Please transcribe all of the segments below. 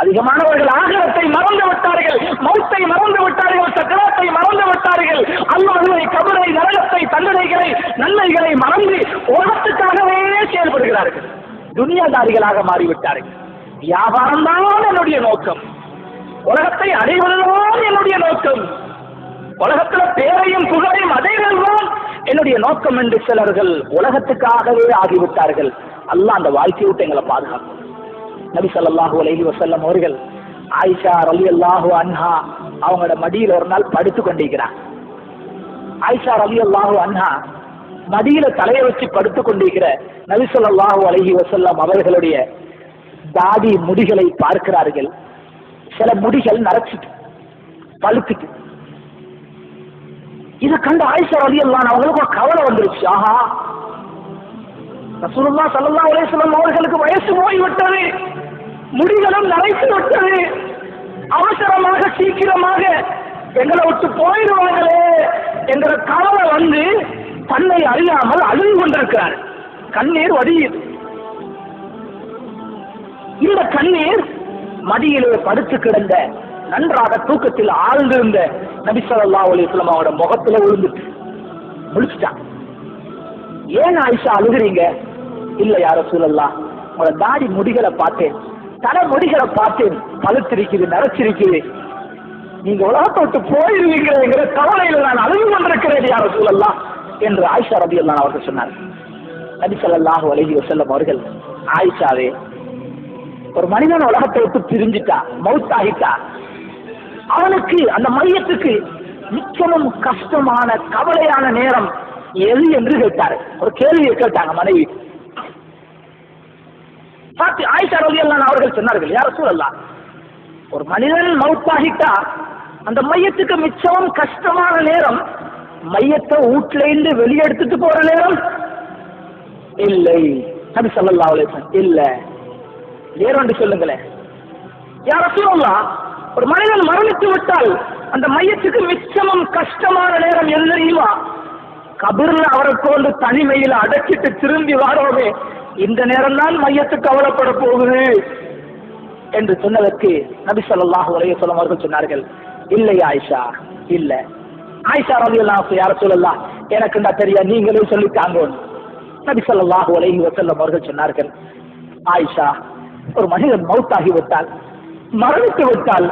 அதிகமானவர்கள் ஆகிரத்தை மறந்து விட்டார்கள், மௌத்தை மறந்து விட்டார்கள், சக்கரத்தை மறந்து விட்டார்கள், அல்லாஹ்வை, கபரை, நரகத்தை, தண்டனைகளை, நன்மைகளை மறந்து உலகத்துக்காகவே செயல்படுகிறார்கள். துனியாதாரிகளாக மாறிவிட்டார்கள். வியாபாரம் தான் என்னுடைய நோக்கம், உலகத்தை அடைவதுதான் என்னுடைய நோக்கம், உலகத்தில் பேரையும் புகழையும் அடைவதுதான் என்னுடைய நோக்கம் என்று சிலர்கள் உலகத்துக்காகவே ஆகிவிட்டார்கள். அல்லாஹ் அந்த வாழ்க்கையை விட்டு எங்களை பாதுகாக்கும். நபி ஸல்லல்லாஹு அலைஹி வஸல்லம் அவர்கள் ஆயிஷா ரலியல்லாஹு அன்ஹா அவங்களோட மடியில் ஒரு நாள் படுத்து கொண்டிருக்கிறார். ஆயிஷா ரலியல்லாஹு அன்ஹா மடியில தலையை வச்சு படுத்து கொண்டிருக்கிற நபி ஸல்லல்லாஹு அலைஹி வஸல்லம் அவர்களுடைய தாடி முடிகளை பார்க்கிறார்கள். சில முடிகள் நரைச்சிட்டு பழுத்துட்டு. இதை கண்டு ஆயிஷா ரலியல்லாஹு அவங்களுக்கு ஒரு கவலை வந்துருச்சு. ஆஹா, ரசூலுல்லாஹ் ஸல்லல்லாஹு அலைஹி வஸல்லம் அவர்களுக்கு வயசு போய்விட்டது, முடிகளும் நரைத்து விட்டது, அவசரமாக சீக்கிரமாக எங்களை விட்டு போயிடுவாங்களே என்கிற கவலை வந்து தன்னை அறியாமல் அழுது கொண்டிருக்கிறார். கண்ணீர் வடியுது. இந்த கண்ணீர் மடியிலே படுத்து கிடந்த நன்றாக தூக்கத்தில் ஆழ்ந்திருந்த நபி ஸல்லல்லாஹு அலைஹி வஸல்லம் அவரோட முகத்துல விழுந்துட்டு முடிச்சுட்டான். ஏன் ஆயிஷா அழுகிறீங்க? இல்ல யா ரசூலல்லாஹ், உங்களோட தாடி முடிகளை பார்த்தேன், தலை முடிகளை பார்த்தேன், பழுத்திருக்குது, நரைச்சிருக்குது, நீங்க உலகத்தை விட்டு போயிருவீங்கிற கவலையில் நான் அழுது கொண்டிருக்கிறேன் யா ரசூலல்லாஹ் என்று ஆயிஷா ரலியல்லாஹு அவர்கள் சொன்னார். நபி ஸல்லல்லாஹு அலைஹி வஸல்லம் அவர்கள், ஆயிஷாவே, ஒரு மனிதன் உலகத்தை விட்டு பிரிஞ்சிட்டா, மௌத் ஆகிட்டா, அவனுக்கு அந்த மையத்துக்கு மிகவும் கஷ்டமான கவலையான நேரம் எது என்று கேட்டார். ஒரு கேள்வியை கேட்டாங்க மனைவி. ஆயிஷா ரலியல்லாஹு அவர்கள் சொன்னார்கள், யா ரசூலல்லாஹ், ஒரு மனிதன் மௌத்தாகிட்டா அந்த மையத்துக்கு மிச்சம் கஷ்டமான நேரம் மையத்தை வீட்டுல இருந்து வெளியெடுத்துட்டு போற நேரம் இல்லை. நபி ஸல்லல்லாஹு அலைஹி வஸல்லம், இல்ல, வேறொன்று சொல்லுங்களேன். யா ரசூலல்லாஹ், ஒரு மனிதன் மரணித்து விட்டால் அந்த மையத்துக்கு மிச்சமும் கஷ்டமான நேரம் எது தெரியுமா? கபர்ல அவரை கொண்டு தனிமையில் அடக்கிட்டு திரும்பி வாரோமே, இந்த நேரம் தான் மையத்துக்கு கவலைப்பட போகுது என்று சொன்னதற்கு நபி ஸல்லல்லாஹு அலைஹி வஸல்லம் அவர்கள் சொன்னார்கள், இல்லை ஆயிஷா, இல்ல. ஆயிஷா ரலியல்லாஹு யா ரசூலல்லாஹ், எனக்கு நான் தெரியா, நீங்களே சொல்லித்தாங்க. நபி ஸல்லல்லாஹு அலைஹி வஸல்லம் அவர்கள் சொன்னார்கள், ஆயிஷா, ஒரு மனிதன் மௌத்தாகி விட்டால், மரணித்து விட்டால்,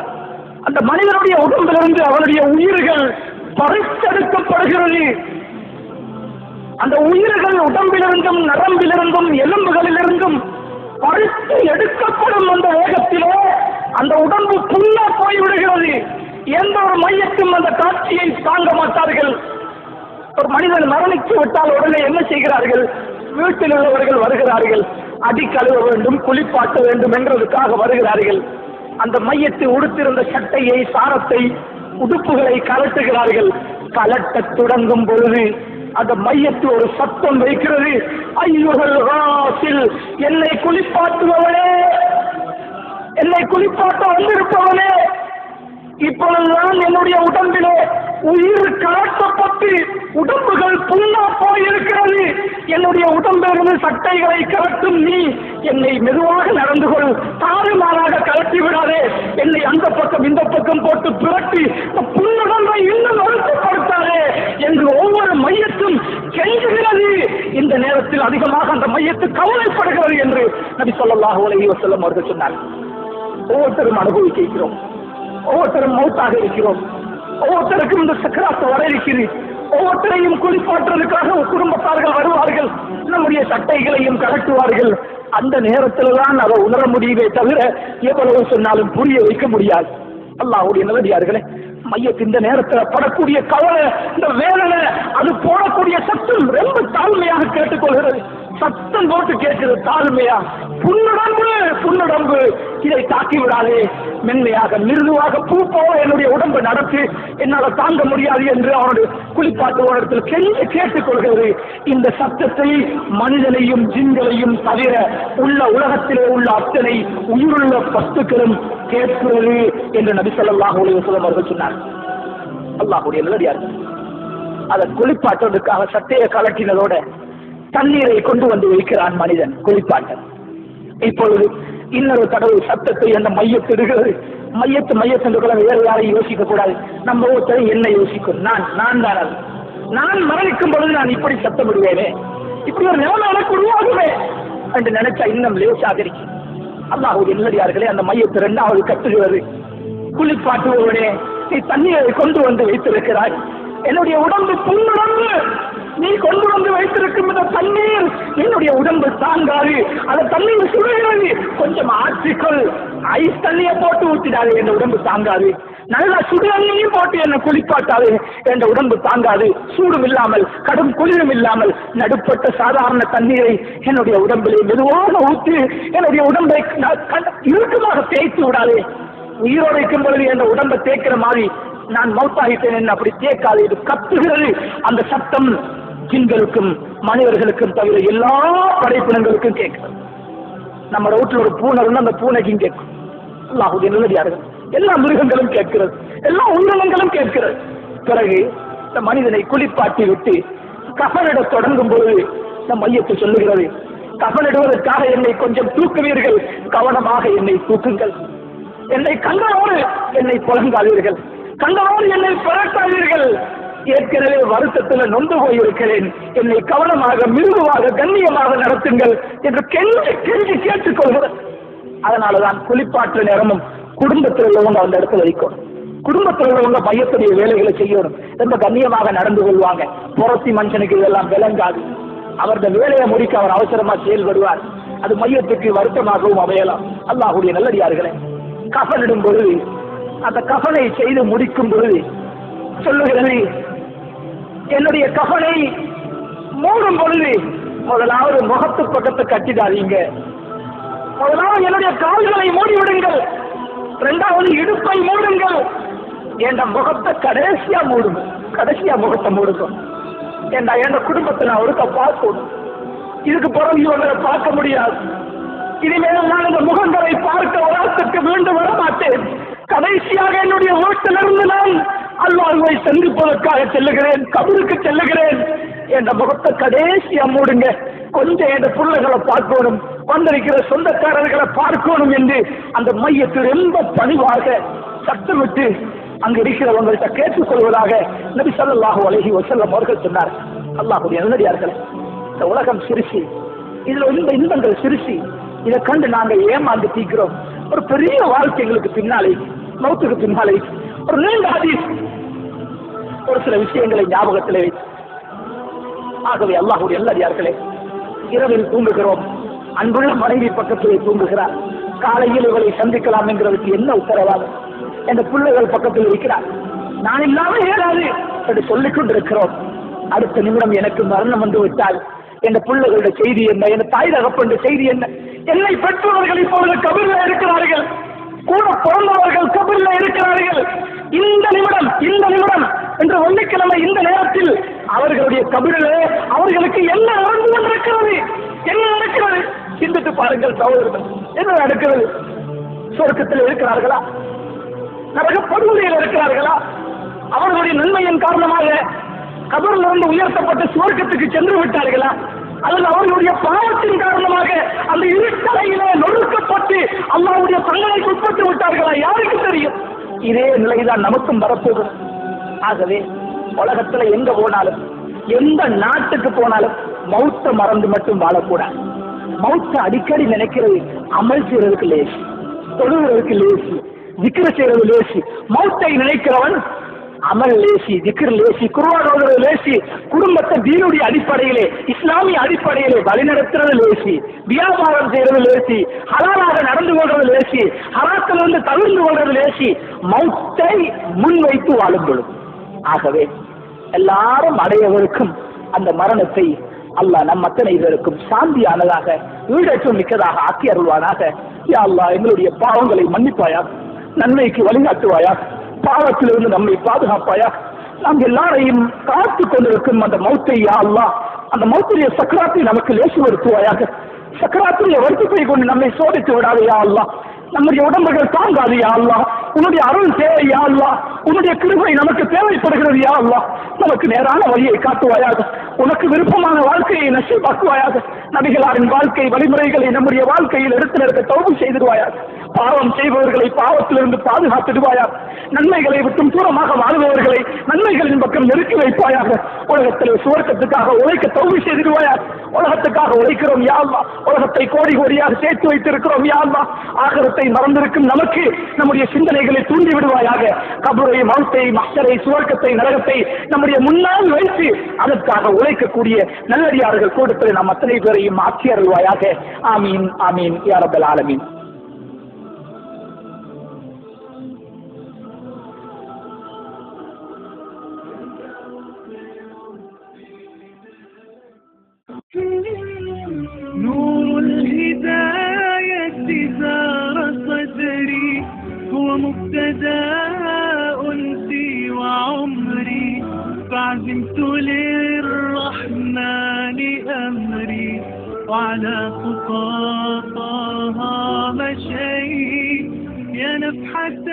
அந்த மனிதனுடைய உடம்பிலிருந்து அவனுடைய உயிர்கள் பறித்தெடுக்கப்படுகிறது. அந்த உயிர்கள் உடம்பிலிருந்தும் நரம்பிலிருந்தும் எலும்புகளிலிருந்தும் பறித்து எடுக்கப்படும் அந்த வேகத்திலே அந்த உடம்பு புல்லா போய்விடுகிறது. எந்த ஒரு மையத்தும் அந்த காட்சியை தாங்க மாட்டார்கள். ஒரு மனிதன் மரணித்து விட்டால் உடனே என்ன செய்கிறார்கள்? வீட்டில் உள்ளவர்கள் வருகிறார்கள், அடி கழுவ வேண்டும், குளிப்பாட்ட வேண்டும் என்றதுக்காக வருகிறார்கள். அந்த மையத்தை உடுத்திருந்த சட்டையை, சாரத்தை, உடுப்புகளை கலட்டுகிறார்கள். கலட்ட தொடங்கும் பொழுது அந்த மையத்தில் ஒரு சத்தம் வைக்கிறது, ஐயுகள் ராசில், என்னை குளிப்பாட்டுபவனே, என்னை குளிப்பாட்ட வந்திருப்பவனே, இப்பொழுதுதான் என்னுடைய உடம்பிலே உயிர் கலட்டப்பட்டு உடம்புகள் புண்ணா போயிருக்கிறது. என்னுடைய உடம்பிலிருந்து சட்டைகளை கலட்டும் நீ என்னை மெதுவாக நடந்து கொள், தாறுமாறாக கலட்டி விடாதே, என்னை அந்த பக்கம் இந்த பக்கம் போட்டு புரட்டி புண்ணுடம்பை இன்னும் ஒழுக்கப்படுத்தாதே என்று ஒவ்வொரு மையத்தும் கெஞ்சுகிறது. இந்த நேரத்தில் அதிகமாக அந்த மையத்து கவலைப்படுகிறது என்று நபி ஸல்லல்லாஹு அலைஹி வஸல்லம் அவர்கள் சொன்னார். ஒவ்வொருத்தரும் அனுபவிக்கிறோம், ஒவ்வொருத்தரும் மௌத்தாக இருக்கிறோம், ஒவ்வொருத்தருக்கும் இந்த சக்கராத்து வர இருக்கிறது. ஒவ்வொருத்தரையும் குளிப்பாற்றுவதற்காக குடும்பத்தார்கள் வருவார்கள், நம்முடைய சட்டைகளையும் கலட்டுவார்கள். அந்த நேரத்தில் தான் அதை உணர முடியுமே தவிர எவ்வளவு சொன்னாலும் புரிய வைக்க முடியாது. அல்லாஹ்வுடைய நல்லடியார்களே, மையத்து இந்த நேரத்தில் படக்கூடிய கவலை, இந்த வேதனை, அது போடக்கூடிய சத்தம் ரொம்ப தாழ்மையாக கேட்டுக்கொள்கிறது. சத்தம் போட்டு கேட்கிறது தாழ்மையா, புண்ணுடம்பு புண்ணுடம்பு, இதை தாக்கி விடாதே, மென்மையாக மிருதுவாக பூ போல என்னுடைய உடம்பு நடத்தி என்னால் தாங்க முடியாது என்று அவனுடைய குளிப்பாட்டுவனத்தில் கெஞ்சி கேட்டுக்கொள்கிறது. இந்த சத்தத்தை மனிதனையும் ஜின்களையும் தவிர உள்ள உலகத்திலே உள்ள அத்தனை உயிருள்ள வஸ்துக்களும் கேட்கிறது என்று நபி ஸல்லல்லாஹு அலைஹி வஸல்லம் அவர்கள் சொன்னார். அல்லாஹ்வுடைய நல்லடியார்கள், அதை குளிப்பாட்டுவதற்காக சட்டையை கலட்டினதோட தண்ணீரை கொண்டு வந்து வைக்கிறான் மனிதன் குளிப்பாட்ட. இப்பொழுது இன்னொரு தடவை சத்தத்தை அந்த மையத்திடுகிறது. மையத்து வேற யாரையும் யோசிக்க கூடாது. நம்ம ஒருத்தரை என்ன யோசிக்கும்? நான் தான் அது. நான் மரணிக்கும் பொழுது நான் இப்படி சத்தம் விடுவேனே, இப்படி ஒரு நிலைமை எனக்கு உருவாகுமே என்று நினைச்சா இன்னும் லேசாக இருக்கு. அல்லாஹ்வுடைய நல்லடியார்களே, அந்த மையத்தை இரண்டாவது கட்டுகிறது. குளிப்பாட்டுவோனே, நீ தண்ணீரை கொண்டு வந்து வைத்திருக்கிறாய், என்னுடைய உடம்பு புண்ணுணர்ந்து நீ கொண்டு வந்து வைத்திருக்கும் இந்த தண்ணீர் என்னுடைய உடம்பு தாங்காது, அந்த தண்ணீர் சுடுகிறது, கொஞ்சம் ஆற்றிக்கொள், ஐஸ் தண்ணியை போட்டு ஊற்றிடாது, என் உடம்பு தாங்காது, நல்லா சுடு தண்ணியும் போட்டு என்ன குளிப்பாட்டாது, என் உடம்பு தாங்காது, சூடும் இல்லாமல் கடும் குளிரும் இல்லாமல் நடுப்பட்ட சாதாரண தண்ணீரை என்னுடைய உடம்பிலே மெதுவாக ஊற்றி என்னுடைய உடம்பை இறுக்கமாக தேய்த்து விடாது, உயிரோடு இருக்கும் பொழுது என் உடம்பை தேய்க்கிற மாதிரி நான் மௌத்தாகிட்டேன் என்ன அப்படி தேய்க்காது. இது கத்துகிறது. அந்த சத்தம் ஜின்களுக்கும் மனிதர்களுக்கும் தவிர எல்லா படைப்பினங்களுக்கும் கேட்கிறது. நம்ம வீட்டில் ஒரு பூனை இருந்தால் அந்த பூனைக்கும் கேட்கும். அல்லாஹ்வுடைய நல்லடியார்கள், எல்லா மிருகங்களும் கேட்கிறது, எல்லா உயிரினங்களும் கேட்கிறது. பிறகு இந்த மனிதனை குளிப்பாட்டி விட்டு கஃனிட தொடங்கும் பொழுது இந்த மையத்தை சொல்லுகிறது, கஃனிடுவதற்காக என்னை கொஞ்சம் தூக்குவீர்கள், கவனமாக என்னை தூக்குங்கள், என்னை கண்டனோடு என்னை புலங்காதீர்கள், கண்டனோடு என்னை பிறக்காதீர்கள், ஏற்கனவே வருத்தத்தில் நொந்து போயிருக்கிறேன், என்னை கவனமாக மிருதுவாக கண்ணியமாக நடத்துங்கள் என்று கெஞ்சி கெஞ்சி கேட்டுக்கொள்கிறார். அதனாலதான் குளிப்பாற்ற நேரமும் குடும்பத்தில் உள்ளவங்க அந்த இடத்துல வைக்கணும். குடும்பத்தில் உள்ளவங்க மையத்துடைய வேலைகளை செய்யணும், ரொம்ப கண்ணியமாக நடந்து கொள்வாங்க. புரட்சி மனுஷனுக்கு இதெல்லாம் விளங்காது. அவருடைய வேலையை முடிக்க அவர் அவசரமா செயல்படுவார். அது மையத்துக்கு வருத்தமாகவும் அமையலாம். அல்லாஹ்வுடைய நல்லடியார்களே, கஃனிடும் பொழுது அந்த கஃனை செய்து முடிக்கும் பொழுது சொல்லுகிறது, என்னுடைய கஃனை மூடும் பொழுது முதலாவது முகத்து பக்கத்தை கட்டிடாதீங்க, முதலாவது என்னுடைய கால்களை மூடிவிடுங்கள், இரண்டாவது இடுப்பை மூடுங்கள், என் முகத்தை கடைசியா மூடுங்க, கடைசியா முகத்தை மூடுங்க. என் குடும்பத்தை நான் ஒருக்க பார்க்கணும், இதுக்கு பிறகு இவங்களை பார்க்க முடியாது, இனிமேல் நான் இந்த முகங்களை பார்க்க உலகத்துக்கு மீண்டும் வர மாட்டேன், கடைசியாக என்னுடைய வீட்டிலிருந்து நான் அல்லாஹ்வை சந்திப்பதற்காக செல்லுகிறேன், கபருக்கு செல்லுகிறேன், என் முகத்தை கடைசியா மூடுங்க, கொஞ்சம் என் பிள்ளைகளை பார்க்கணும், வந்திருக்கிற சொந்தக்காரர்களை பார்க்கணும் என்று அந்த மையத்தில் ரொம்ப பணிவாக சத்தமிட்டு அங்கு இருக்கிறவங்கள்ட்ட கேட்டுக்கொள்வதாக நபி ஸல்லல்லாஹு அலைஹி வஸல்லம் அவர்கள் சொன்னார். அல்லாஹ்வுடைய நல்லடியார்களே, இந்த உலகம் சிறுசி, இதுல இன்பங்கள் சிறுசி, இதை கண்டு நாங்க ஏமாந்து தீக்கிறோம். ஒரு பெரிய வாழ்க்கை எங்களுக்கு பின்னாலே, மௌத்துக்கு பின்னாலே ஒரு நீண்ட ஹதீஸ், ஒரு சில விஷயங்களை ஞாபகத்திலே வைத்து. ஆகவே அல்லாஹ்வுடைய நல்லடியார்களே, இரவில் தூங்குகிறோம், அன்புள்ள மனைவி பக்கத்திலே தூங்குகிறார், காலையில் இவளை சந்திக்கலாம் என்கிறதுக்கு என்ன உத்தரவாதம்? என்ற பிள்ளைகள் பக்கத்தில் இருக்கிறார், நான் இல்லாமல் ஏறாது என்று சொல்லிக் கொண்டிருக்கிறோம். அடுத்த நிமிடம் எனக்கு மரணம் வந்து விட்டால் என் பிள்ளைகளுடைய செய்தி என்ன, என் தாய் தகப்பனுடைய செய்தி என்ன? என்னை பெற்றவர்கள் இப்பொழுது கபரில் இருக்கிறார்கள், கூட பிறந்தவர்கள் கபரில் இருக்கிறார்கள். இந்த நிமிடம் என்று வெள்ளிக்கிழமை இந்த நேரத்தில் அவர்களுடைய கபரிலே அவர்களுக்கு என்ன நடந்து கொண்டிருக்கிறது, என்ன நடக்கிறது? சிந்தித்து பாருங்கள் சகோதரர்கள், என்ன நடக்கிறது? சொர்க்கத்தில் இருக்கிறார்களா? நரக படுகொலையில் இருக்கிறார்களா? அவர்களுடைய நன்மையின் காரணமாக கபரில் இருந்து உயர்த்தப்பட்டு சுவர்க்கத்துக்கு சென்று விட்டார்களா? அல்லது அவர்களுடைய பாவத்தின் காரணமாக அந்த இருட்டறையிலே நொறுக்கப்பட்டு அல்லாஹ்வுடைய தண்டனைக்கு உட்பட்டு விட்டார்களா? யாருக்கு தெரியும்? இதே நிலைதான் நமக்கும் வரப்போகிறது. ஆகவே உலகத்துல எங்க போனாலும், எந்த நாட்டுக்கு போனாலும் மௌத்த மறந்து மட்டும் வாழக்கூடாது. மௌத்த அடிக்கடி நினைக்கிறது அமல் செய்யறதுக்கு லேசி, தொழுகிறதுக்கு லேசி, திக்ர் செய்யறது லேசி. மௌத்தை நினைக்கிறவன் அமல் லேசி, திக்ர் லேசி, குர்ஆன் ஓதுறது லேசி, குடும்பத்தை தீனுடைய அடிப்படையிலே இஸ்லாமிய அடிப்படையிலே வழிநடத்துறது லேசி, வியாபாரம் செய்யறது லேசி, ஹலாலாக நடந்து கொள்றது லேசி, ஹராத்திலிருந்து தவிர்த்து கொள்றது லேசி, மௌத்தை முன்வைத்து வாழும் பொழுது. ஆகவே எல்லாரும் அடையவருக்கும் அந்த மரணத்தை அல்லாஹ் நம் அத்தனை பேருக்கும் சாந்தியானதாக ஈடேற்றம் மிக்கதாக ஆக்கி அருள்வானாக. யா அல்லாஹ், எங்களுடைய பாவங்களை மன்னிப்பாயாக, நன்மைக்கு வழிகாட்டுவாயாக, பாவத்திலிருந்து நம்மை பாதுகாப்பாயா. நாம் எல்லாரையும் காத்து கொண்டிருக்கும் அந்த மௌத்தை யா அல்லாஹ், அந்த மௌத்துடைய சக்கராத்தை நமக்கு லேசுபடுத்துவாயாக. சக்கராத்துடைய வருத்தத்தை கொண்டு நம்மை சோதித்து விடாதே யா அல்லாஹ். நம்முடைய உடம்புகள் தாங்காது யா அல்லாஹ். உன்னுடைய அருள் தேவை யா அல்லாஹ். உன்னுடைய கிருபை நமக்கு தேவைப்படுகிறது யா அல்லாஹ். நமக்கு நேரான வழியை காட்டுவாயாக. உனக்கு விருப்பமான வாழ்க்கையை நசீபாக்குவாயாக. நபிகளாரின் வாழ்க்கை வழிமுறைகளை நம்முடைய வாழ்க்கையில் எடுத்து நிறுத்த தௌபு செய்திடுவாயாக. பாவம் செய்பவர்களை பாவத்திலிருந்து பாதுகாத்திடுவாயாக. நன்மைகளை விட்டும் தூரமாக வாழ்பவர்களை நன்மைகளின் பக்கம் நெருக்கி வைப்பாயாக. உலகத்தில் சுவர்க்கத்துக்காக உழைக்க தௌபு செய்திடுவாயாக. உலகத்துக்காக உழைக்கிறோம் யா அல்லாஹ். உலகத்தை கோடி கோடியாக சேர்த்து வைத்திருக்கிறோம் யா அல்லாஹ். ஆகிரத்தை மறந்திருக்கும் நமக்கு நம்முடைய சிந்தனைகளை தூண்டி விடுவாயாக. கபரை, மௌத்தை, மஹ்ஷரை, சுவர்க்கத்தை, நரகத்தை நம்முடைய முன்னால் வைத்து அதற்காக உழைக்கக்கூடிய நல்லடியார்கள் கூட்டத்தில் நாம் அத்தனை பேரையும் மாற்றி அருள்வாயாக. ஆமீன் ஆமீன் யா ரப்பல் ஆலமீன். نور الهداية زار صدري هو مبتدأ أنسي وعمري فعزمت للرحمن أمري وعلى خطاها مشيت يا نفحة